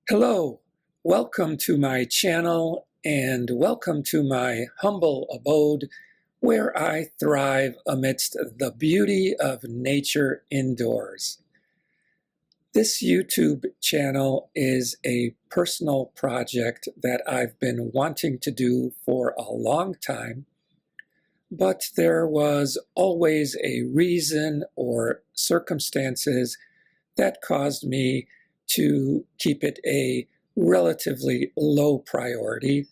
Hello, welcome to my channel and welcome to my humble abode where I thrive amidst the beauty of nature indoors. This YouTube channel is a personal project that I've been wanting to do for a long time, but there was always a reason or circumstances that caused me to keep it a relatively low priority.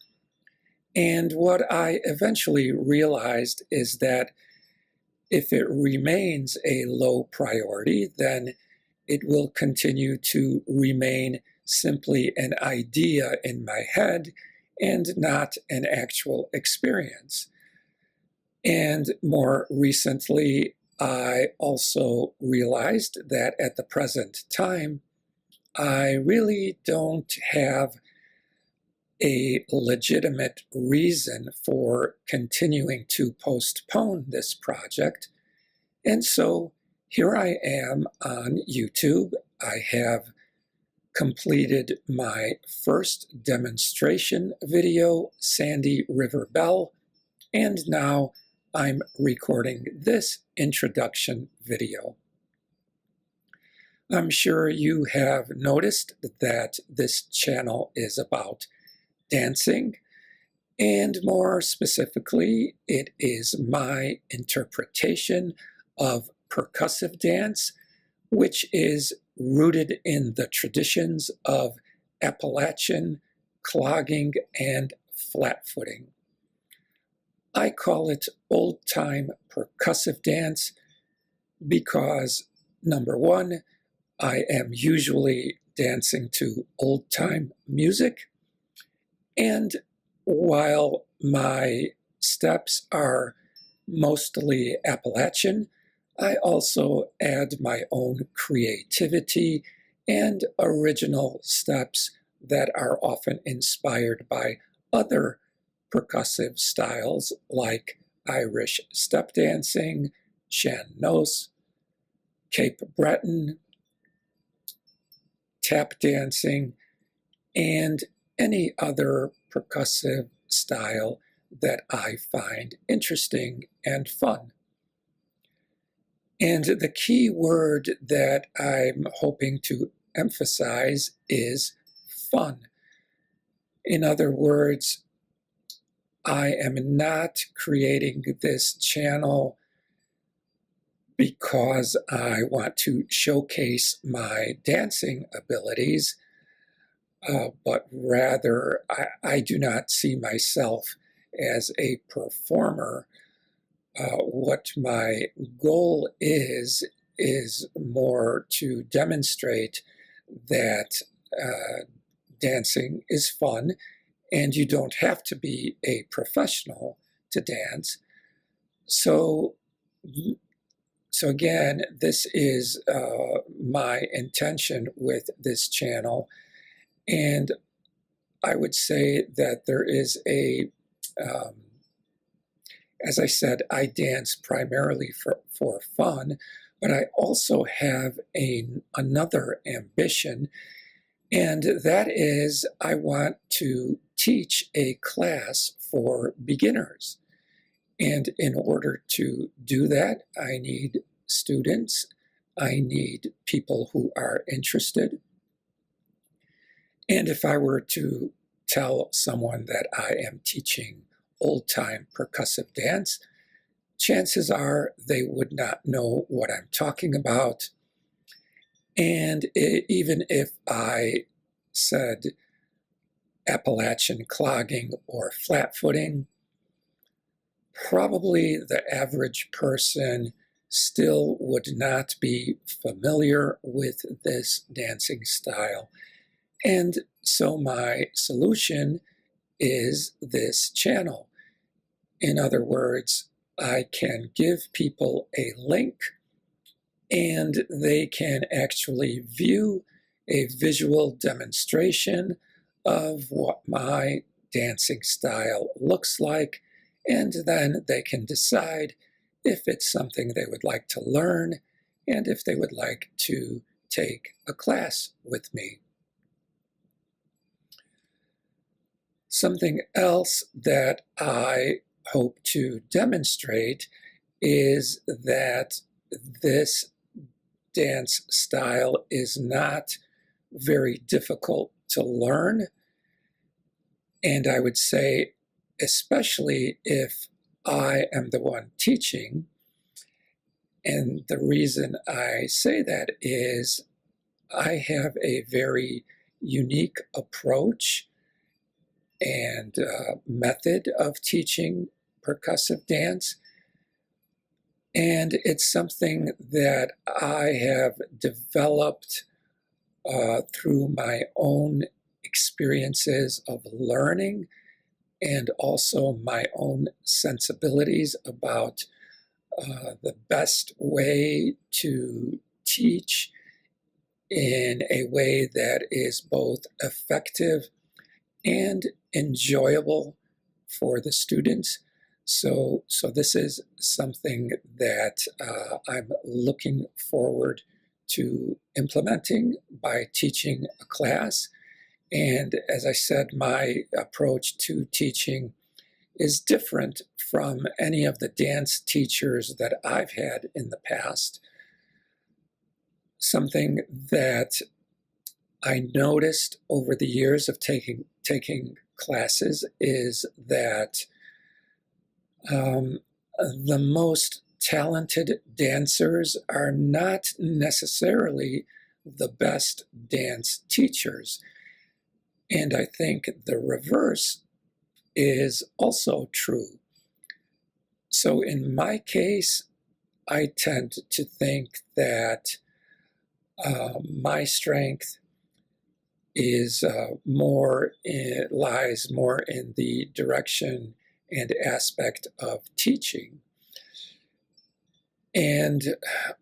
And what I eventually realized is that if it remains a low priority, then it will continue to remain simply an idea in my head and not an actual experience. And more recently, I also realized that at the present time, I really don't have a legitimate reason for continuing to postpone this project. And so here I am on YouTube. I have completed my first demonstration video, Sandy River Bell, and now I'm recording this introduction video. I'm sure you have noticed that this channel is about dancing, and more specifically, it is my interpretation of percussive dance, which is rooted in the traditions of Appalachian clogging and flatfooting. I call it old-time percussive dance because, number one, I am usually dancing to old-time music, and while my steps are mostly Appalachian, I also add my own creativity and original steps that are often inspired by other percussive styles like Irish step dancing, Shannos, Cape Breton, tap dancing, and any other percussive style that I find interesting and fun. And the key word that I'm hoping to emphasize is fun. In other words, I am not creating this channel because I want to showcase my dancing abilities, but rather I do not see myself as a performer. What my goal is more to demonstrate that dancing is fun, and you don't have to be a professional to dance. So again, this is my intention with this channel. And I would say that there is as I said, I dance primarily for fun, but I also have another ambition, and that is I want to teach a class for beginners. And in order to do that, I need students, I need people who are interested. And if I were to tell someone that I am teaching old-time percussive dance, chances are they would not know what I'm talking about. And even if I said Appalachian clogging or flatfooting, probably the average person still would not be familiar with this dancing style. And so my solution is this channel. In other words, I can give people a link and they can actually view a visual demonstration of what my dancing style looks like, and then they can decide if it's something they would like to learn and if they would like to take a class with me. Something else that I hope to demonstrate is that this dance style is not very difficult to learn. And I would say, especially if I am the one teaching. And the reason I say that is I have a very unique approach and method of teaching percussive dance. And it's something that I have developed through my own experiences of learning and also my own sensibilities about the best way to teach in a way that is both effective and enjoyable for the students. So this is something that I'm looking forward to implementing by teaching a class. And as I said, my approach to teaching is different from any of the dance teachers that I've had in the past. Something that I noticed over the years of taking classes is that the most talented dancers are not necessarily the best dance teachers. And I think the reverse is also true. So in my case, I tend to think that my strength is lies more in the direction and aspect of teaching. And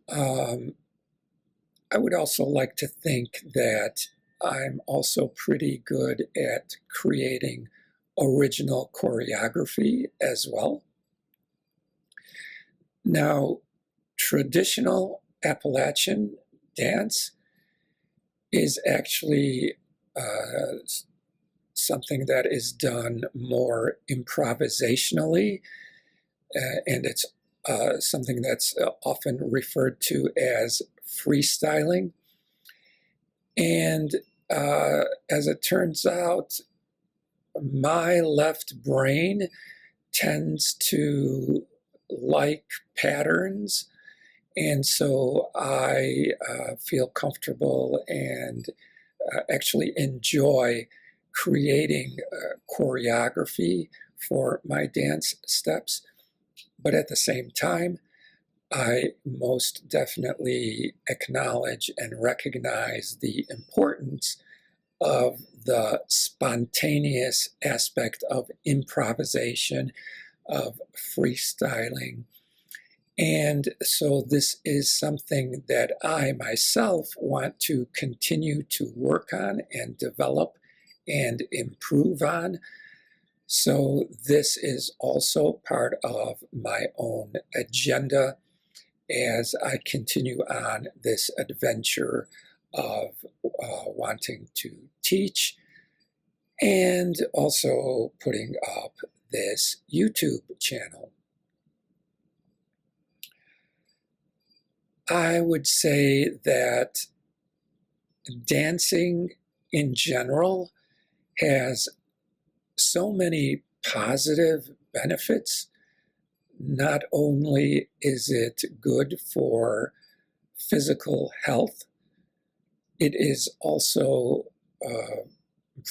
I would also like to think that I'm also pretty good at creating original choreography as well. Now, traditional Appalachian dance is actually something that is done more improvisationally, and it's something that's often referred to as freestyling. And as it turns out, my left brain tends to like patterns, and so I feel comfortable and actually enjoy creating choreography for my dance steps. But at the same time, I most definitely acknowledge and recognize the importance of the spontaneous aspect of improvisation, of freestyling. And so this is something that I myself want to continue to work on and develop and improve on. So this is also part of my own agenda as I continue on this adventure of wanting to teach and also putting up this YouTube channel. I would say that dancing in general has so many positive benefits. Not only is it good for physical health, it is also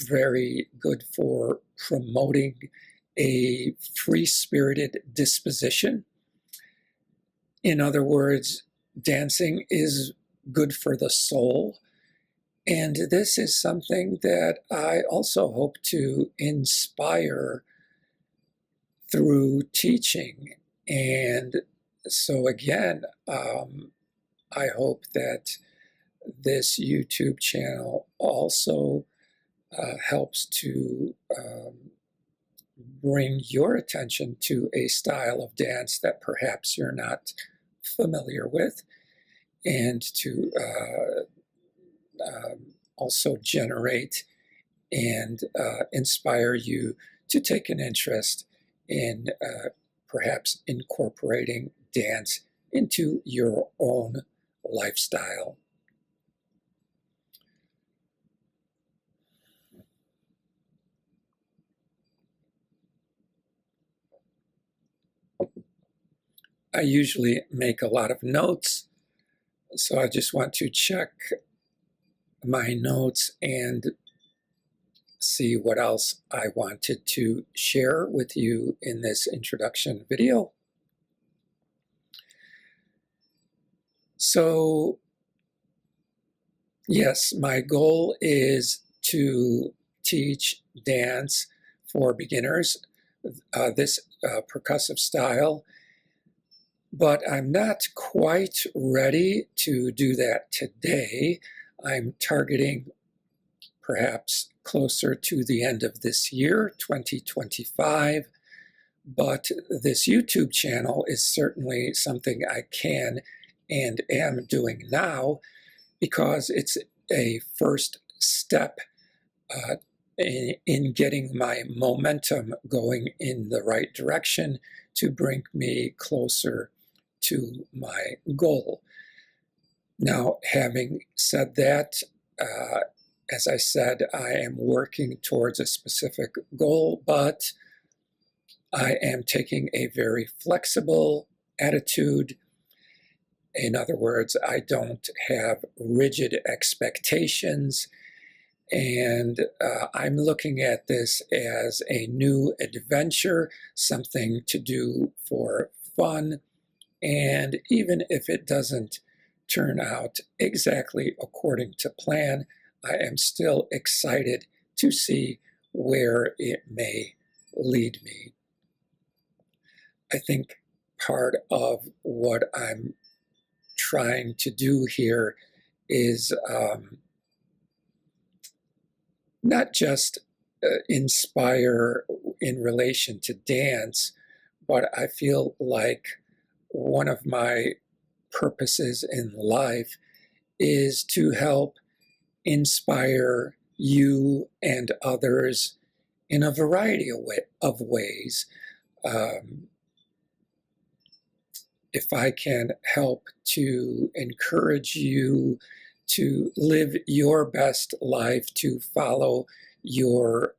very good for promoting a free-spirited disposition. In other words, dancing is good for the soul. And this is something that I also hope to inspire through teaching. And so again, I hope that this YouTube channel also helps to bring your attention to a style of dance that perhaps you're not familiar with, and to also generate and inspire you to take an interest in perhaps incorporating dance into your own lifestyle. I usually make a lot of notes, so I just want to check my notes and see what else I wanted to share with you in this introduction video. So, yes, my goal is to teach dance for beginners, this percussive style, but I'm not quite ready to do that today. I'm targeting perhaps closer to the end of this year, 2025, but this YouTube channel is certainly something I can and am doing now because it's a first step in getting my momentum going in the right direction to bring me closer to my goal. Now, having said that, as I said, I am working towards a specific goal, but I am taking a very flexible attitude. In other words, I don't have rigid expectations, and I'm looking at this as a new adventure, something to do for fun, and even if it doesn't turn out exactly according to plan, I am still excited to see where it may lead me. I think part of what I'm trying to do here is not just inspire in relation to dance, but I feel like one of my purposes in life is to help inspire you and others in a variety of ways. If I can help to encourage you to live your best life, to follow your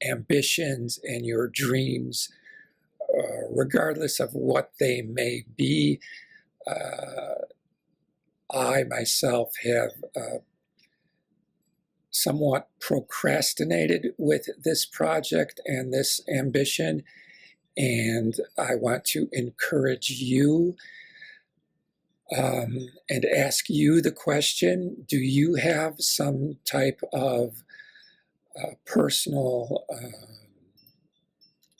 ambitions and your dreams, regardless of what they may be, I myself have somewhat procrastinated with this project and this ambition, and I want to encourage you and ask you the question, do you have some type of personal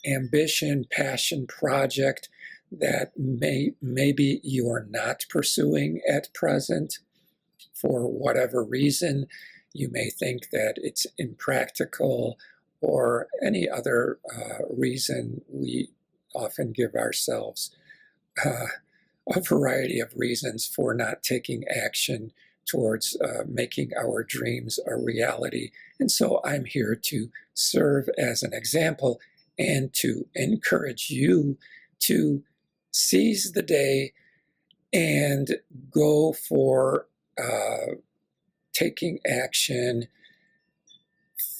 ambition, passion project that maybe you are not pursuing at present for whatever reason? You may think that it's impractical or any other reason. We often give ourselves a variety of reasons for not taking action towards making our dreams a reality. And so I'm here to serve as an example and to encourage you to seize the day and go for taking action,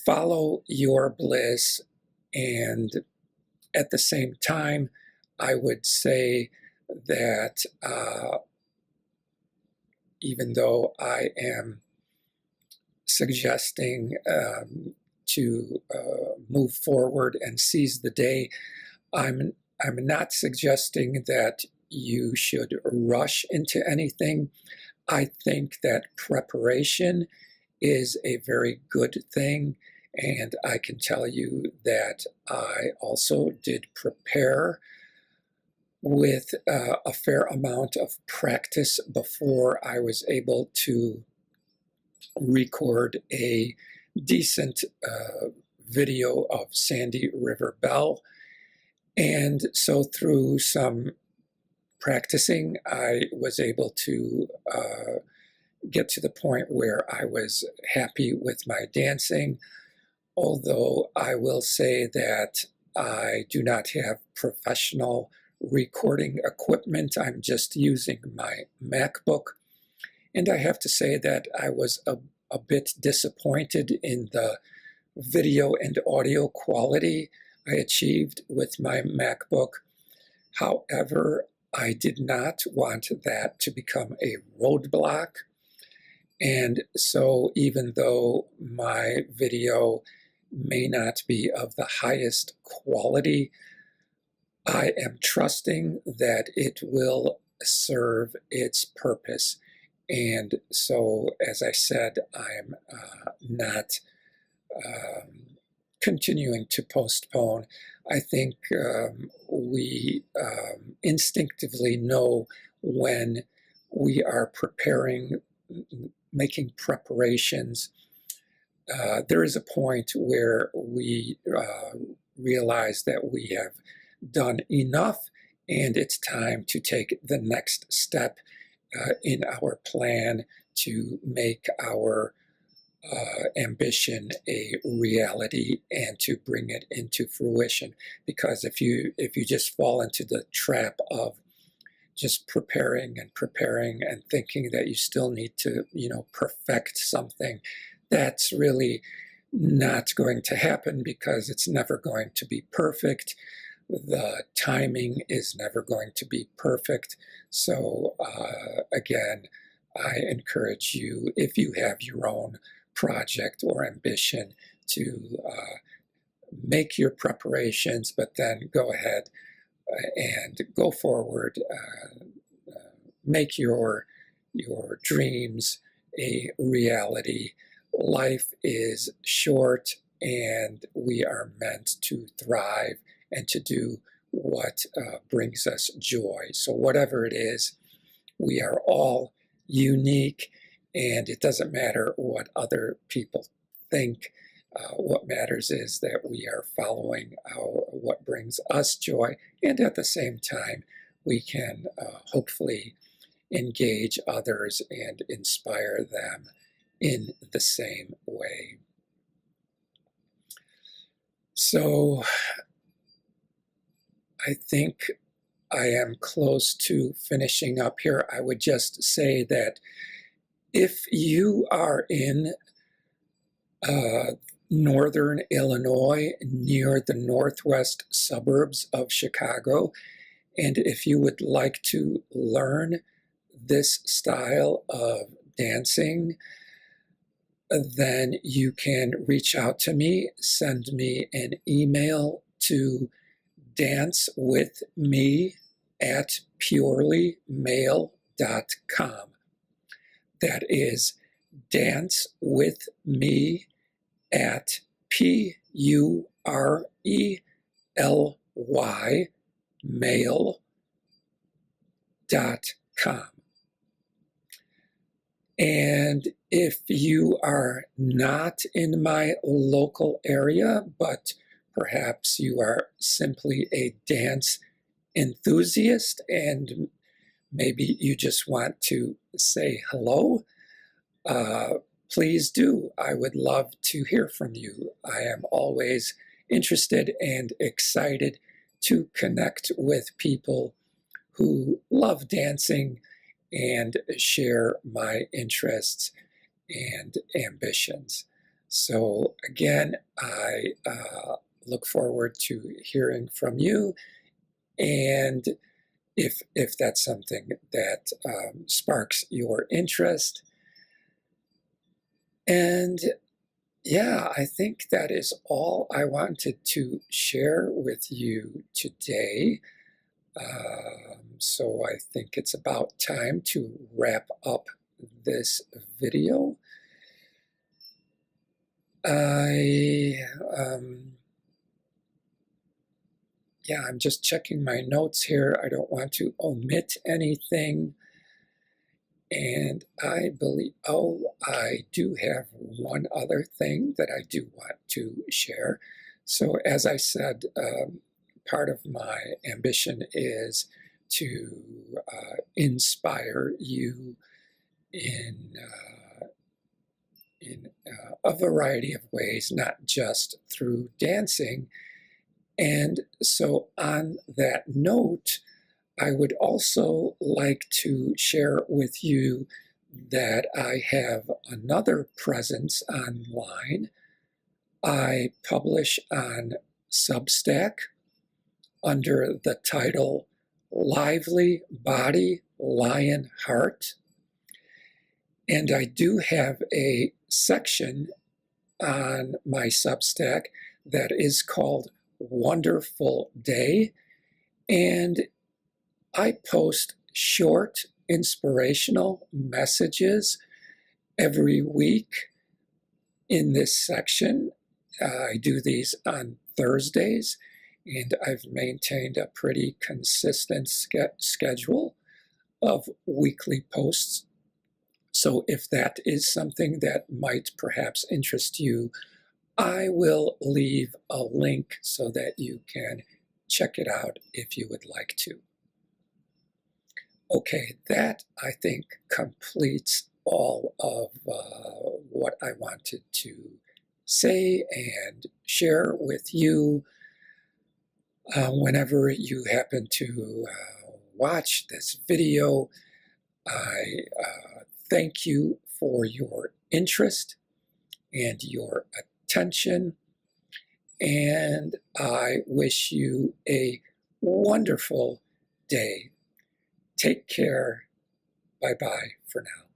follow your bliss, and at the same time, I would say that even though I am suggesting to move forward and seize the day, I'm not suggesting that you should rush into anything. I think that preparation is a very good thing, and I can tell you that I also did prepare with a fair amount of practice before I was able to record a decent video of Sandy River Bell. And so through some practicing, I was able to get to the point where I was happy with my dancing, although I will say that I do not have professional recording equipment. I'm just using my MacBook. And I have to say that I was a bit disappointed in the video and audio quality I achieved with my MacBook. However, I did not want that to become a roadblock. And so even though my video may not be of the highest quality, I am trusting that it will serve its purpose. And so, as I said, I'm not continuing to postpone. I think we instinctively know when we are preparing, making preparations. There is a point where we realize that we have done enough and it's time to take the next step in our plan to make our ambition a reality and to bring it into fruition. Because if you just fall into the trap of just preparing and thinking that you still need to perfect something, that's really not going to happen, because it's never going to be perfect. The timing is never going to be perfect. So again, I encourage you, if you have your own project or ambition, to make your preparations, but then go ahead and go forward. Make your dreams a reality. Life is short, and we are meant to thrive and to do what brings us joy. So whatever it is, we are all unique, and it doesn't matter what other people think. What matters is that we are following what brings us joy, and at the same time, we can hopefully engage others and inspire them in the same way. So I think I am close to finishing up here. I would just say that if you are in northern Illinois, near the northwest suburbs of Chicago, and if you would like to learn this style of dancing, then you can reach out to me, send me an email to dancewithme@purelymail.com. That is dancewithme@purelymail.com. And if you are not in my local area, but perhaps you are simply a dance enthusiast and maybe you just want to say hello, please do. I would love to hear from you. I am always interested and excited to connect with people who love dancing and share my interests and ambitions. So again, I look forward to hearing from you, and if that's something that sparks your interest. And yeah, I think that is all I wanted to share with you today. So I think it's about time to wrap up this video. I'm just checking my notes here. I don't want to omit anything. And I believe, I do have one other thing that I do want to share. So as I said, part of my ambition is to inspire you in a variety of ways, not just through dancing. And so on that note, I would also like to share with you that I have another presence online. I publish on Substack under the title Lively Body, Lion Heart. And I do have a section on my Substack that is called Wonderful Day. And I post short, inspirational messages every week in this section. I do these on Thursdays, and I've maintained a pretty consistent schedule of weekly posts. So if that is something that might perhaps interest you, I will leave a link so that you can check it out if you would like to. Okay, that I think completes all of what I wanted to say and share with you. Whenever you happen to watch this video, I thank you for your interest and your attention, and I wish you a wonderful day. Take care. Bye-bye for now.